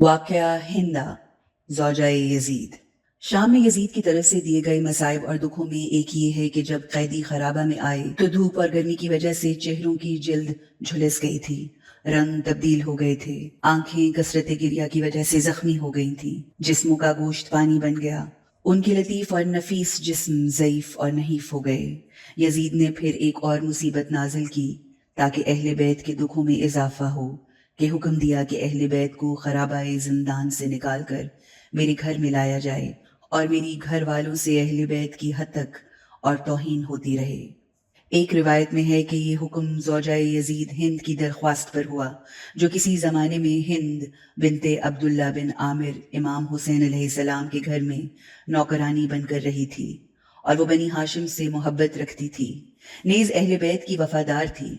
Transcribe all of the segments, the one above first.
واقعہ ہندا زوجہ یزید۔ شام میں یزید کی طرف سے دیے گئے مصائب اور دکھوں میں ایک یہ ہے کہ جب قیدی خرابہ میں آئے تو دھوپ اور گرمی کی وجہ سے چہروں کی جلد جھلس گئی تھی، رنگ تبدیل ہو گئے تھے، آنکھیں کثرت گریہ کی وجہ سے زخمی ہو گئی تھیں، جسموں کا گوشت پانی بن گیا، ان کے لطیف اور نفیس جسم ضعیف اور نحیف ہو گئے۔ یزید نے پھر ایک اور مصیبت نازل کی تاکہ اہل بیت کے دکھوں میں اضافہ ہو، کہ حکم دیا کہ اہل بیت کو خرابہ زندان سے نکال کر میرے گھر میں لایا جائے اور میری گھر والوں سے اہل بیت کی حد تک اور توہین ہوتی رہے۔ ایک روایت میں ہے کہ یہ حکم زوجہ یزید ہند کی درخواست پر ہوا، جو کسی زمانے میں ہند بنت عبداللہ بن عامر امام حسین علیہ السلام کے گھر میں نوکرانی بن کر رہی تھی، اور وہ بنی ہاشم سے محبت رکھتی تھی، نیز اہل بیت کی وفادار تھی۔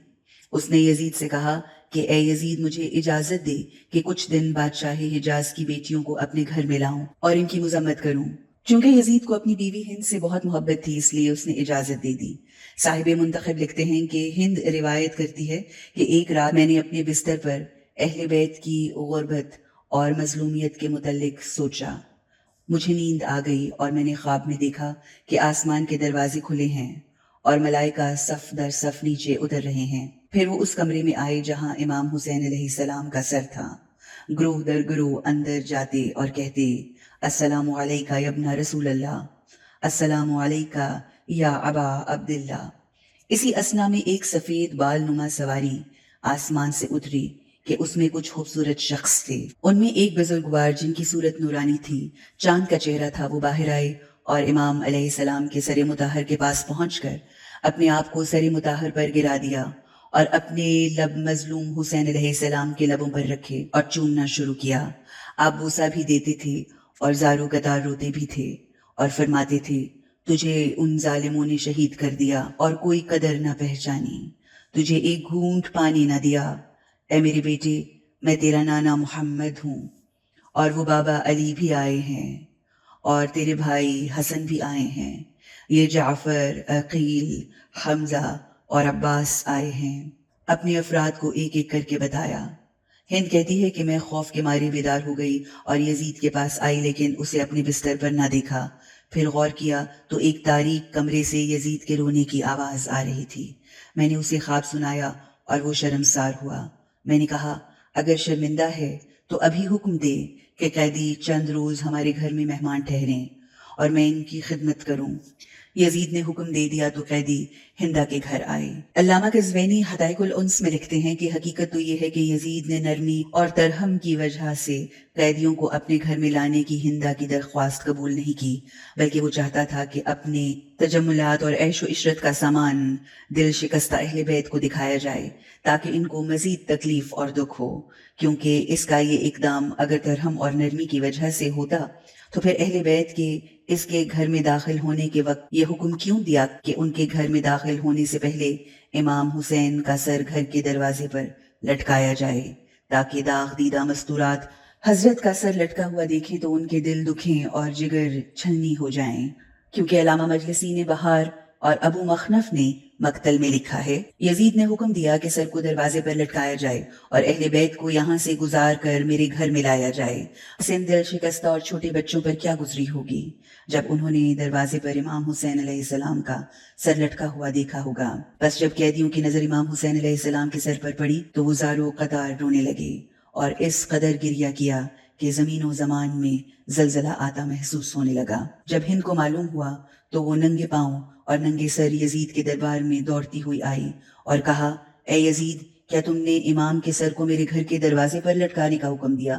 اس نے یزید سے کہا کہ اے یزید، مجھے اجازت دے کہ کچھ دن بادشاہ حجاز کی بیٹیوں کو اپنے گھر میں لاؤں اور ان کی مذمت کروں۔ چونکہ یزید کو اپنی بیوی ہند سے بہت محبت تھی، اس لیے اس نے اجازت دے دی۔ صاحب منتخب لکھتے ہیں کہ ہند روایت کرتی ہے کہ ایک رات میں نے اپنے بستر پر اہل بیت کی غربت اور مظلومیت کے متعلق سوچا۔ مجھے نیند آ گئی اور میں نے خواب میں دیکھا کہ آسمان کے دروازے کھلے ہیں اور ملائکہ صف در صف نیچے اتر رہے ہیں۔ پھر وہ اس کمرے میں آئے جہاں امام حسین علیہ السلام کا سر تھا۔ گروہ در گروہ اندر جاتے اور کہتے، السلام علیکہ یا ابن رسول اللہ، السلام علیکہ یا ابا عبداللہ۔ اسی اثنا میں ایک سفید بال نما سواری آسمان سے اتری کہ اس میں کچھ خوبصورت شخص تھے۔ ان میں ایک بزرگوار جن کی صورت نورانی تھی، چاند کا چہرہ تھا، وہ باہر آئے اور امام علیہ السلام کے سر مطہر کے پاس پہنچ کر اپنے آپ کو سر مطہر پر گرا دیا اور اپنے لب مظلوم حسین علیہ السلام کے لبوں پر رکھے اور چومنا شروع کیا۔ آپ بوسہ بھی دیتے تھے اور زارو قطار روتے بھی تھے اور فرماتے تھے، تجھے ان ظالموں نے شہید کر دیا اور کوئی قدر نہ پہچانی، تجھے ایک گھونٹ پانی نہ دیا۔ اے میرے بیٹے، میں تیرا نانا محمد ہوں، اور وہ بابا علی بھی آئے ہیں، اور تیرے بھائی حسن بھی آئے ہیں، یہ جعفر، عقیل، حمزہ اور عباس آئے ہیں۔ اپنے افراد کو ایک ایک کر کے بتایا۔ ہند کہتی ہے کہ میں خوف کے مارے بیدار ہو گئی اور یزید کے پاس آئی، لیکن اسے اپنے بستر پر نہ دیکھا۔ پھر غور کیا تو ایک تاریک کمرے سے یزید کے رونے کی آواز آ رہی تھی۔ میں نے اسے خواب سنایا اور وہ شرمسار ہوا۔ میں نے کہا، اگر شرمندہ ہے تو ابھی حکم دے کہ قیدی چند روز ہمارے گھر میں مہمان ٹھہریں اور میں ان کی خدمت کروں۔ یزید نے حکم دے دیا تو قیدی ہندا کے گھر آئے۔ علامہ قزوینی حدائق الانس میں لکھتے ہیں کہ حقیقت تو یہ ہے کہ یزید نے نرمی اور ترحم کی وجہ سے قیدیوں کو اپنے گھر میں لانے کی ہندا کی درخواست قبول نہیں کی، بلکہ وہ چاہتا تھا کہ اپنے تجملات اور عیش و عشرت کا سامان دل شکستہ اہل بیت کو دکھایا جائے تاکہ ان کو مزید تکلیف اور دکھ ہو، کیونکہ اس کا یہ اقدام اگر ترحم اور نرمی کی وجہ سے ہوتا تو پھر اہل بیت کے اس کے گھر میں داخل ہونے کے وقت یہ حکم کیوں دیا کہ ان کے گھر میں داخل ہونے سے پہلے امام حسین کا سر گھر کے دروازے پر لٹکایا جائے، تاکہ داغ دیدہ مستورات حضرت کا سر لٹکا ہوا دیکھیں تو ان کے دل دکھیں اور جگر چھلنی ہو جائیں۔ کیونکہ علامہ مجلسی نے بہار اور ابو مخنف نے مقتل میں لکھا ہے، یزید نے حکم دیا کہ سر کو دروازے پر لٹکایا جائے اور اہل بیت کو یہاں سے گزار کر میرے گھر میں لایا جائے۔ حسین دل شکستہ اور چھوٹے بچوں پر کیا گزری ہوگی جب انہوں نے دروازے پر امام حسین علیہ السلام کا سر لٹکا ہوا دیکھا ہوگا۔ بس جب قیدیوں کی نظر امام حسین علیہ السلام کے سر پر پڑی تو وہ زارو قطار رونے لگے اور اس قدر گریہ کیا کہ زمین و زمان میں زلزلہ آتا محسوس ہونے لگا۔ جب ہند کو معلوم ہوا تو وہ ننگے پاؤں اور ننگے سر یزید کے دربار میں دوڑتی ہوئی آئی اور کہا، اے یزید، کیا تم نے امام کے سر کو میرے گھر کے دروازے پر لٹکانے کا حکم دیا؟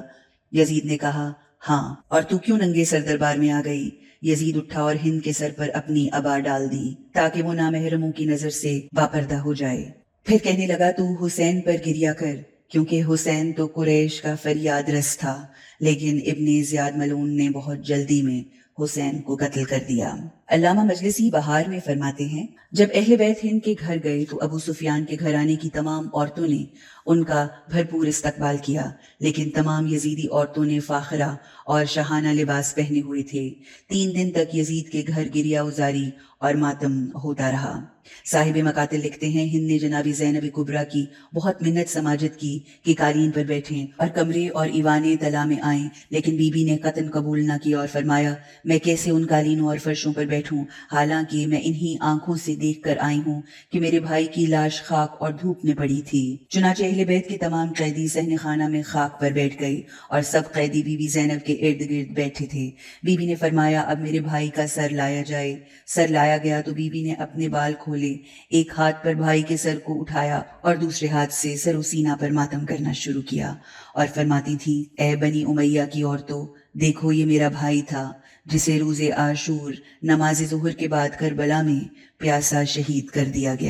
یزید نے کہا، ہاں، اور تو کیوں ننگے سر دربار میں آ گئی؟ یزید اٹھا اور ہند کے سر پر اپنی عبا ڈال دی تاکہ وہ نامحرموں کی نظر سے باپردہ ہو جائے۔ پھر کہنے لگا، تو حسین پر گریہ کر، کیونکہ حسین تو قریش کا فریاد رس تھا، لیکن ابن زیاد ملعون نے بہت جلدی میں حسین کو قتل کر دیا۔ علامہ مجلسی بہار میں فرماتے ہیں، جب اہل بیت ہند کے گھر گئے تو ابو سفیان کے گھرانے کی تمام عورتوں نے ان کا بھرپور استقبال کیا، لیکن تمام یزیدی عورتوں نے فاخرہ اور شاہانہ لباس پہنے ہوئے تھے۔ 3 دن تک یزید کے گھر گریہ ازاری اور ماتم ہوتا رہا۔ صاحب مقاتل لکھتے ہیں، ہند نے جناب زینب کبریٰ کی بہت منت سماجت کی کہ قالین پر بیٹھیں اور کمرے اور ایوانے طلا میں آئیں، لیکن بی بی نے قطعاً قبول نہ کی اور فرمایا، میں کیسے ان قالینوں اور فرشوں پر بیٹھوں، حالانکہ میں انہی آنکھوں سے دیکھ کر آئی ہوں کہ میرے بھائی کی لاش خاک اور دھوپ میں پڑی تھی۔ چنانچہ اہل بیت کے تمام قیدی صحن خانہ میں خاک پر بیٹھ گئے اور سب قیدی بی بی زینب کے ارد گرد بیٹھے تھے۔ بی بی نے فرمایا، اب میرے بھائی کا سر لایا جائے۔ سر لایا گیا تو بی بی نے اپنے بال کھولے، ایک ہاتھ پر بھائی کے سر کو اٹھایا اور دوسرے ہاتھ سے سر و سینہ پر ماتم کرنا شروع کیا اور فرماتی تھی، اے بنی امیہ کی عورتوں، دیکھو یہ میرا بھائی تھا جسے روز عاشور نماز ظہر کے بعد کربلا میں پیاسا شہید کر دیا گیا۔